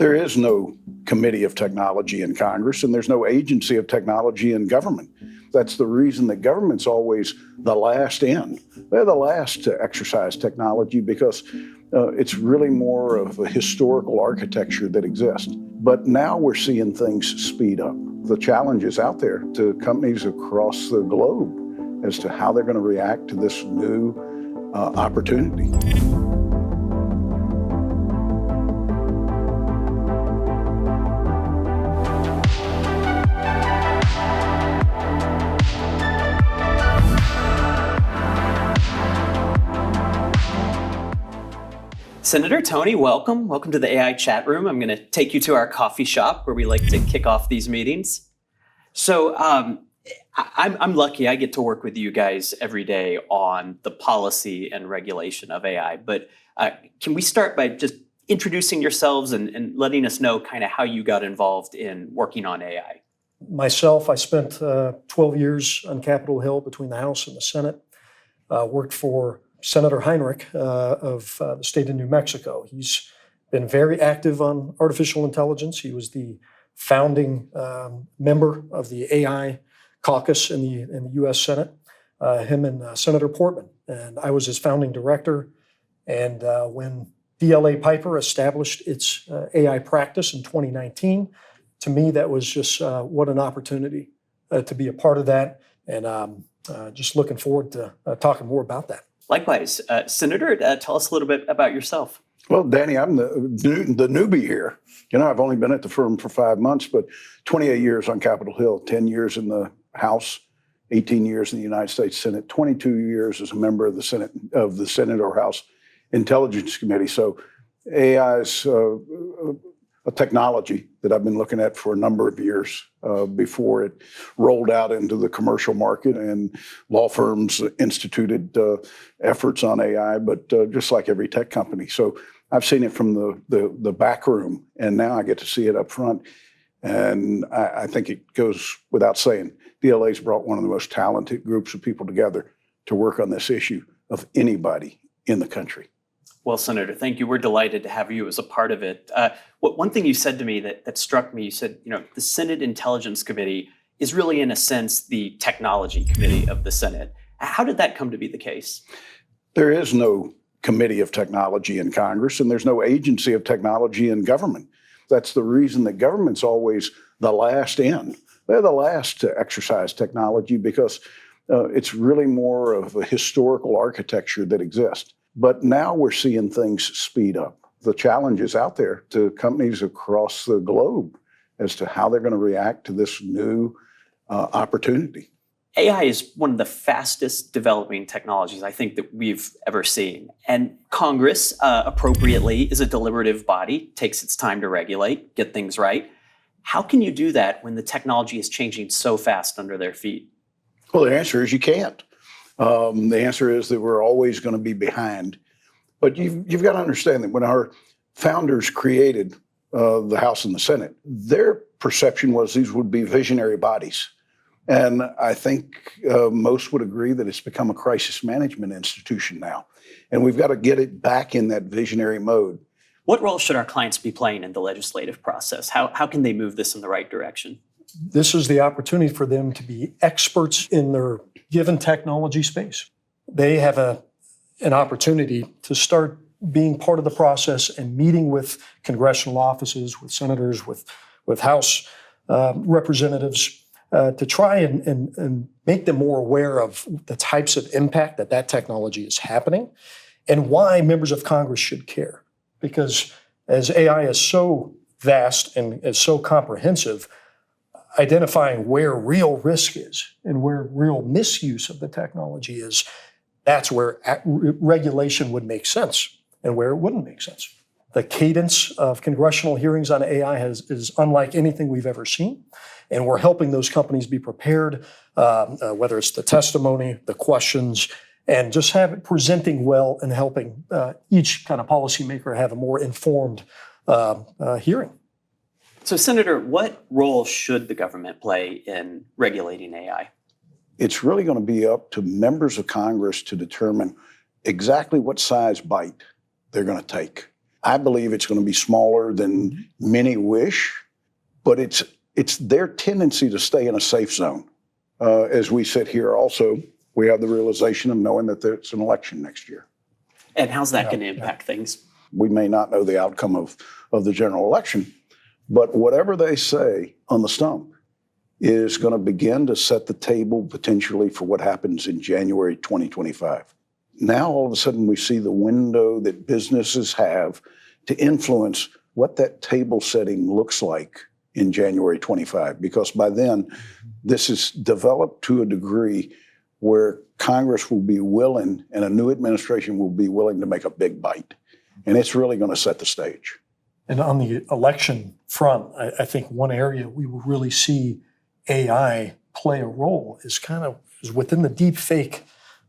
There is no committee of technology in Congress, and there's no agency of technology in government. That's the reason that government's always the last in. They're the last to exercise technology because it's really more of a historical architecture that exists. But now we're seeing things speed up. The challenge is out there to companies across the globe as to how they're going to react to this new opportunity. Senator Tony, welcome. Welcome to the AI chat room. I'm going to take you to our coffee shop where we like to kick off these meetings. So I'm lucky I get to work with you guys every day on the policy and regulation of AI. But can we start by just introducing yourselves and letting us know kind of how you got involved in working on AI? Myself, I spent 12 years on Capitol Hill between the House and the Senate. Worked for Senator Heinrich of the state of New Mexico. He's been very active on artificial intelligence. He was the founding member of the AI caucus in the U.S. Senate, him and Senator Portman. And I was his founding director. And when DLA Piper established its AI practice in 2019, to me, that was just what an opportunity to be a part of that. And just looking forward to talking more about that. Likewise. Senator, tell us a little bit about yourself. Well, Danny, I'm the newbie here. You know, I've only been at the firm for 5 months, but 28 years on Capitol Hill, 10 years in the House, 18 years in the United States Senate, 22 years as a member of the Senate or House Intelligence Committee. So AI is a technology that I've been looking at for a number of years before it rolled out into the commercial market, and law firms instituted efforts on AI, but just like every tech company. So I've seen it from the back room, and now I get to see it up front. And I think it goes without saying, DLA's brought one of the most talented groups of people together to work on this issue of anybody in the country. Well, Senator, thank you. We're delighted to have you as a part of it. One thing you said to me that struck me, you said, you know, the Senate Intelligence Committee is really, in a sense, the technology committee of the Senate. How did that come to be the case? There is no committee of technology in Congress, and there's no agency of technology in government. That's the reason that government's always the last in. They're the last to exercise technology because it's really more of a historical architecture that exists. But now we're seeing things speed up. The challenge is out there to companies across the globe as to how they're going to react to this new opportunity. AI is one of the fastest developing technologies I think that we've ever seen. And Congress, appropriately, is a deliberative body, takes its time to regulate, get things right. How can you do that when the technology is changing so fast under their feet? Well, the answer is you can't. The answer is that we're always going to be behind. But you've got to understand that when our founders created the House and the Senate, their perception was these would be visionary bodies. And I think most would agree that it's become a crisis management institution now. And we've got to get it back in that visionary mode. What role should our clients be playing in the legislative process? How can they move this in the right direction? This is the opportunity for them to be experts in their given technology space. They have an opportunity to start being part of the process and meeting with congressional offices, with senators, with House representatives to try and make them more aware of the types of impact that technology is happening and why members of Congress should care. Because as AI is so vast and is so comprehensive, identifying where real risk is and where real misuse of the technology is, that's where regulation would make sense and where it wouldn't make sense. The cadence of congressional hearings on AI is unlike anything we've ever seen, and we're helping those companies be prepared, whether it's the testimony, the questions, and just presenting well and helping each kind of policymaker have a more informed hearing. So, Senator, what role should the government play in regulating AI? It's really going to be up to members of Congress to determine exactly what size bite they're going to take. I believe it's going to be smaller than many wish, but it's their tendency to stay in a safe zone. As we sit here also, we have the realization of knowing that there's an election next year. And how's that going to impact things? We may not know the outcome of the general election, but whatever they say on the stump is going to begin to set the table potentially for what happens in January 2025. Now, all of a sudden, we see the window that businesses have to influence what that table setting looks like in January 25, because by then, this is developed to a degree where Congress will be willing and a new administration will be willing to make a big bite. And it's really going to set the stage. And on the election front, I think one area we will really see AI play a role is within the deep fake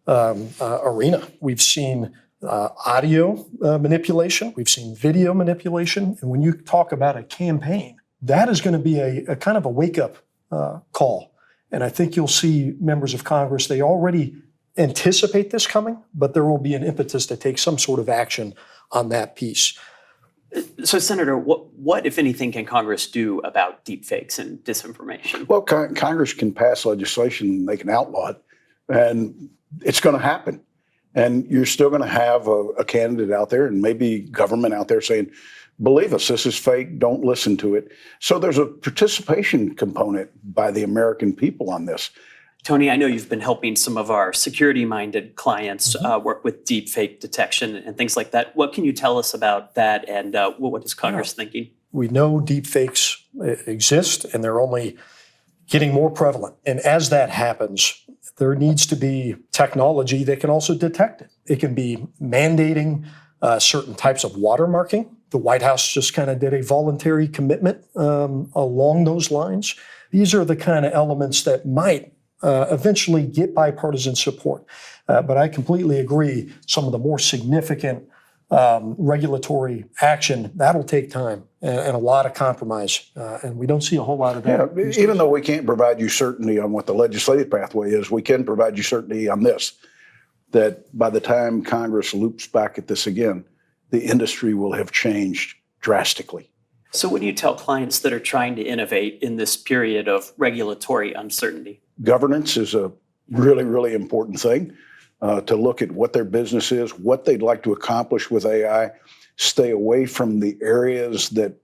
arena. We've seen audio manipulation, we've seen video manipulation, and when you talk about a campaign, that is going to be a kind of a wake-up call. And I think you'll see members of Congress, they already anticipate this coming, but there will be an impetus to take some sort of action on that piece. So, Senator, what, if anything, can Congress do about deepfakes and disinformation? Well, Congress can pass legislation, they can outlaw it, and it's going to happen. And you're still going to have a candidate out there and maybe government out there saying, believe us, this is fake, don't listen to it. So there's a participation component by the American people on this. Tony, I know you've been helping some of our security-minded clients work with deepfake detection and things like that. What can you tell us about that, and what is Congress thinking? We know deepfakes exist, and they're only getting more prevalent. And as that happens, there needs to be technology that can also detect it. It can be mandating certain types of watermarking. The White House just kind of did a voluntary commitment along those lines. These are the kind of elements that might eventually get bipartisan support. But I completely agree, some of the more significant regulatory action, that'll take time and a lot of compromise. And we don't see a whole lot of that. Yeah, even though we can't provide you certainty on what the legislative pathway is, we can provide you certainty on this, that by the time Congress loops back at this again, the industry will have changed drastically. So what do you tell clients that are trying to innovate in this period of regulatory uncertainty? Governance is a really, really important thing, to look at what their business is, what they'd like to accomplish with AI, stay away from the areas that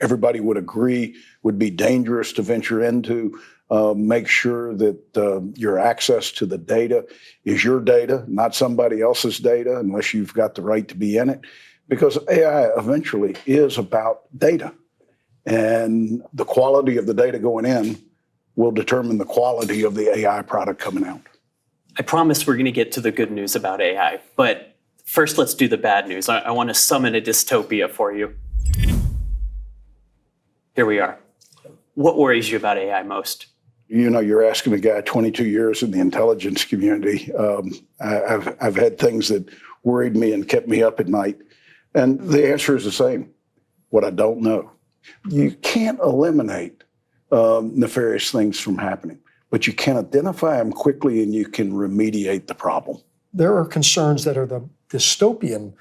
everybody would agree would be dangerous to venture into, make sure that your access to the data is your data, not somebody else's data, unless you've got the right to be in it, because AI eventually is about data. And the quality of the data going in will determine the quality of the AI product coming out. I promise we're going to get to the good news about AI, but first let's do the bad news. I want to summon a dystopia for you. Here we are. What worries you about AI most? You know, you're asking a guy 22 years in the intelligence community. I've had things that worried me and kept me up at night. And the answer is the same. What I don't know. You can't eliminate nefarious things from happening, but you can identify them quickly and you can remediate the problem. There are concerns that are the dystopian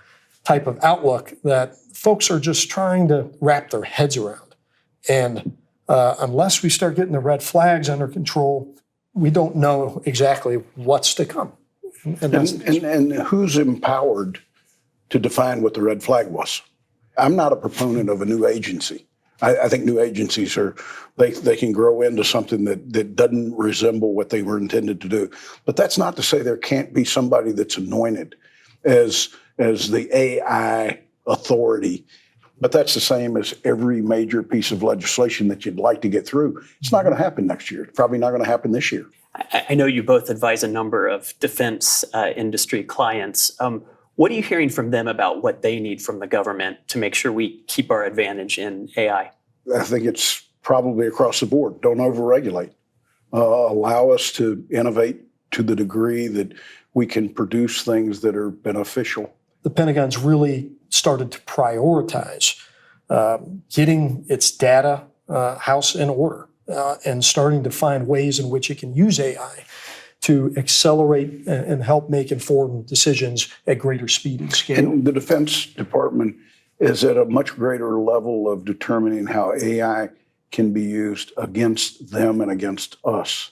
type of outlook that folks are just trying to wrap their heads around. And unless we start getting the red flags under control, we don't know exactly what's to come. And who's empowered to define what the red flag was? I'm not a proponent of a new agency. I think new agencies they can grow into something that doesn't resemble what they were intended to do. But that's not to say there can't be somebody that's anointed as the AI authority. But that's the same as every major piece of legislation that you'd like to get through. It's not going to happen next year. It's probably not going to happen this year. I know you both advise a number of defense industry clients. What are you hearing from them about what they need from the government to make sure we keep our advantage in AI? I think it's probably across the board. Don't overregulate. Allow us to innovate to the degree that we can produce things that are beneficial. The Pentagon's really started to prioritize getting its data house in order and starting to find ways in which it can use AI to accelerate and help make informed decisions at greater speed and scale. And the Defense Department is at a much greater level of determining how AI can be used against them and against us.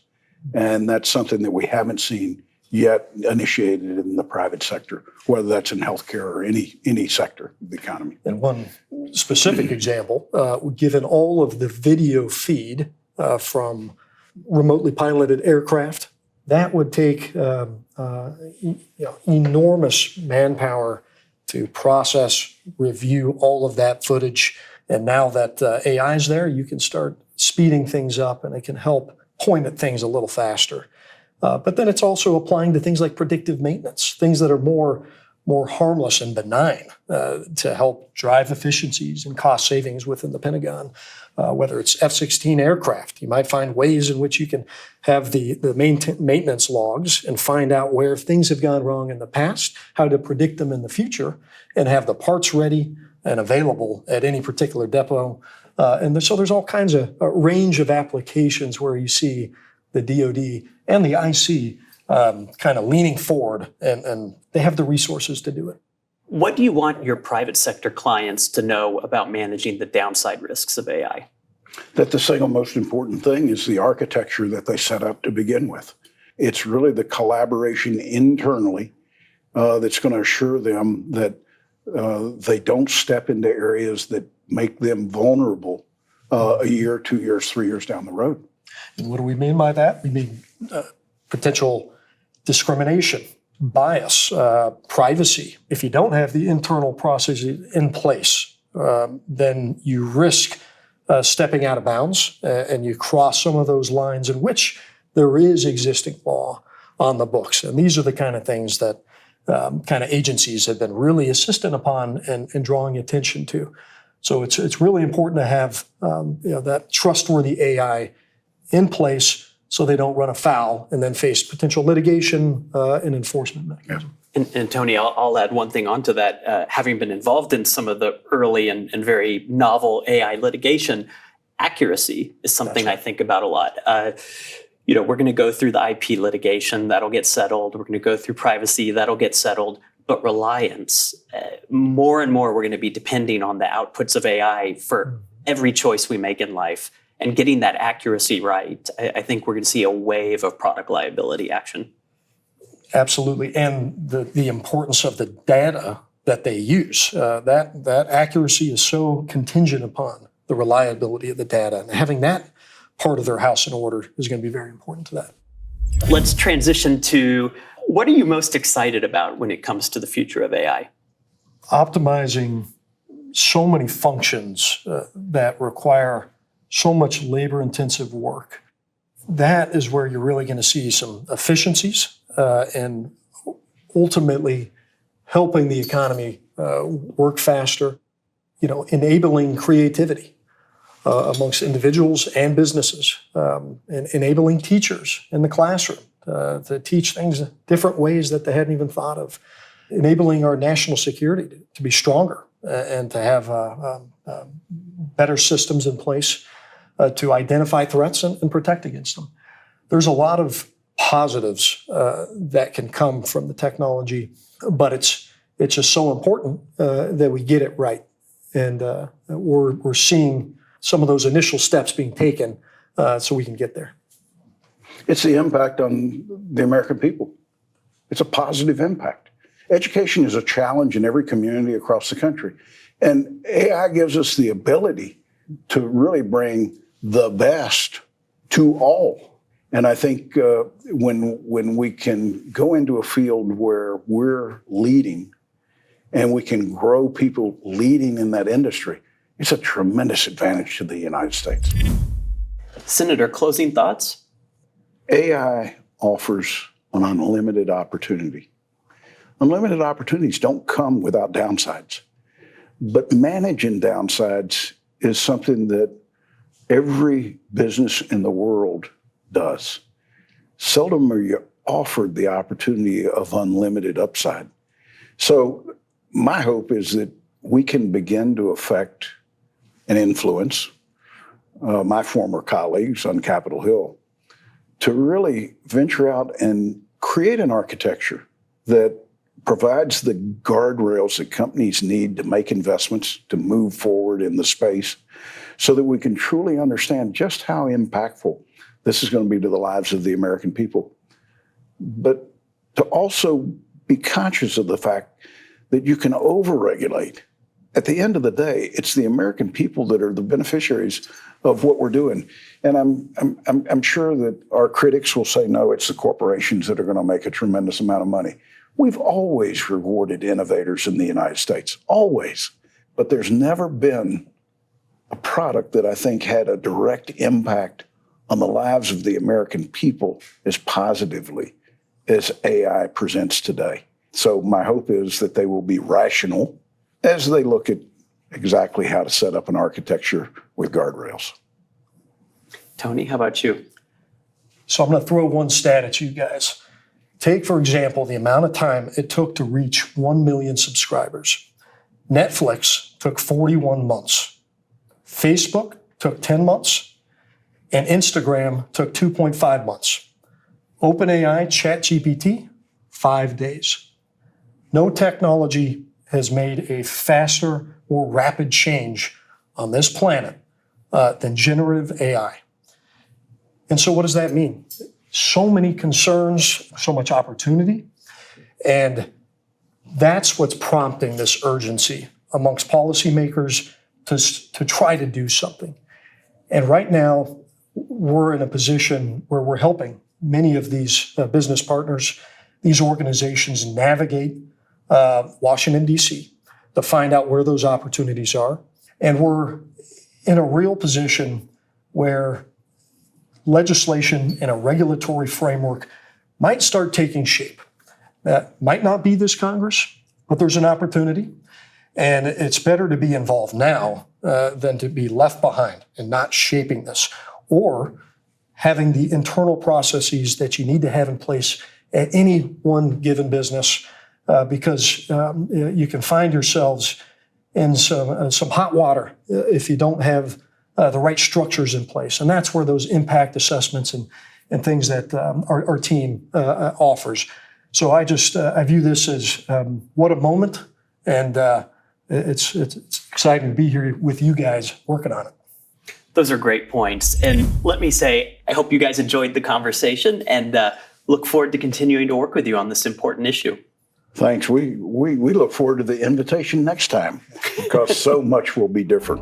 And that's something that we haven't seen yet initiated in the private sector, whether that's in healthcare or any sector of the economy. And one specific example, given all of the video feed from remotely piloted aircraft, that would take enormous manpower to process, review all of that footage. And now that AI is there, you can start speeding things up, and it can help point at things a little faster. But then it's also applying to things like predictive maintenance, things that are more harmless and benign to help drive efficiencies and cost savings within the Pentagon. Whether it's F-16 aircraft, you might find ways in which you can have the maintenance logs and find out where things have gone wrong in the past, how to predict them in the future, and have the parts ready and available at any particular depot. So there's all kinds of a range of applications where you see the DoD and the IC kind of leaning forward, and they have the resources to do it. What do you want your private sector clients to know about managing the downside risks of AI? That the single most important thing is the architecture that they set up to begin with. It's really the collaboration internally that's going to assure them that they don't step into areas that make them vulnerable a year, 2 years, 3 years down the road. And what do we mean by that? We mean potential discrimination, bias, privacy. If you don't have the internal processes in place, then you risk stepping out of bounds, and you cross some of those lines in which there is existing law on the books. And these are the kind of things that kind of agencies have been really insistent upon and drawing attention to. So it's really important to have that trustworthy AI in place so they don't run afoul and then face potential litigation and enforcement mechanism. And Tony, I'll add one thing onto that. Having been involved in some of the early and very novel AI litigation, accuracy is something I think about a lot. We're going to go through the IP litigation, that'll get settled. We're going to go through privacy, that'll get settled. But reliance, more and more, we're going to be depending on the outputs of AI for every choice we make in life. And getting that accuracy right, I think we're going to see a wave of product liability action. Absolutely. And the importance of the data that they use, that accuracy is so contingent upon the reliability of the data. And having that part of their house in order is going to be very important to that. Let's transition to, what are you most excited about when it comes to the future of AI? Optimizing so many functions that require so much labor-intensive work. That is where you're really going to see some efficiencies and ultimately helping the economy work faster, enabling creativity amongst individuals and businesses, and enabling teachers in the classroom to teach things different ways that they hadn't even thought of, enabling our national security to be stronger and to have better systems in place to identify threats and protect against them. There's a lot of positives that can come from the technology, but it's just so important that we get it right. And we're seeing some of those initial steps being taken so we can get there. It's the impact on the American people. It's a positive impact. Education is a challenge in every community across the country. And AI gives us the ability to really bring the best to all. And I think when we can go into a field where we're leading and we can grow people leading in that industry, it's a tremendous advantage to the United States. Senator, closing thoughts? AI offers an unlimited opportunity. Unlimited opportunities don't come without downsides. But managing downsides is something that every business in the world does. Seldom are you offered the opportunity of unlimited upside. So my hope is that we can begin to affect and influence my former colleagues on Capitol Hill to really venture out and create an architecture that provides the guardrails that companies need to make investments, to move forward in the space, so that we can truly understand just how impactful this is going to be to the lives of the American people. But to also be conscious of the fact that you can overregulate. At the end of the day, it's the American people that are the beneficiaries of what we're doing. And I'm sure that our critics will say, no, it's the corporations that are going to make a tremendous amount of money. We've always rewarded innovators in the United States, always. But there's never been a product that I think had a direct impact on the lives of the American people as positively as AI presents today. So my hope is that they will be rational as they look at exactly how to set up an architecture with guardrails. Tony, how about you? So I'm going to throw one stat at you guys. Take, for example, the amount of time it took to reach 1 million subscribers. Netflix took 41 months. Facebook took 10 months. And Instagram took 2.5 months. OpenAI, ChatGPT, 5 days. No technology has made a faster, more rapid change on this planet than generative AI. And so what does that mean? So many concerns, so much opportunity. And that's what's prompting this urgency amongst policymakers to try to do something. And right now, we're in a position where we're helping many of these business partners, these organizations navigate Washington, D.C. to find out where those opportunities are. And we're in a real position where legislation and a regulatory framework might start taking shape. That might not be this Congress, but there's an opportunity. And it's better to be involved now than to be left behind and not shaping this, or having the internal processes that you need to have in place at any one given business, because you can find yourselves in some hot water if you don't have the right structures in place. And that's where those impact assessments and things that our team offers. So I view this as what a moment, and it's exciting to be here with you guys working on it. Those are great points. And let me say, I hope you guys enjoyed the conversation and look forward to continuing to work with you on this important issue. Thanks. We look forward to the invitation next time because so much will be different.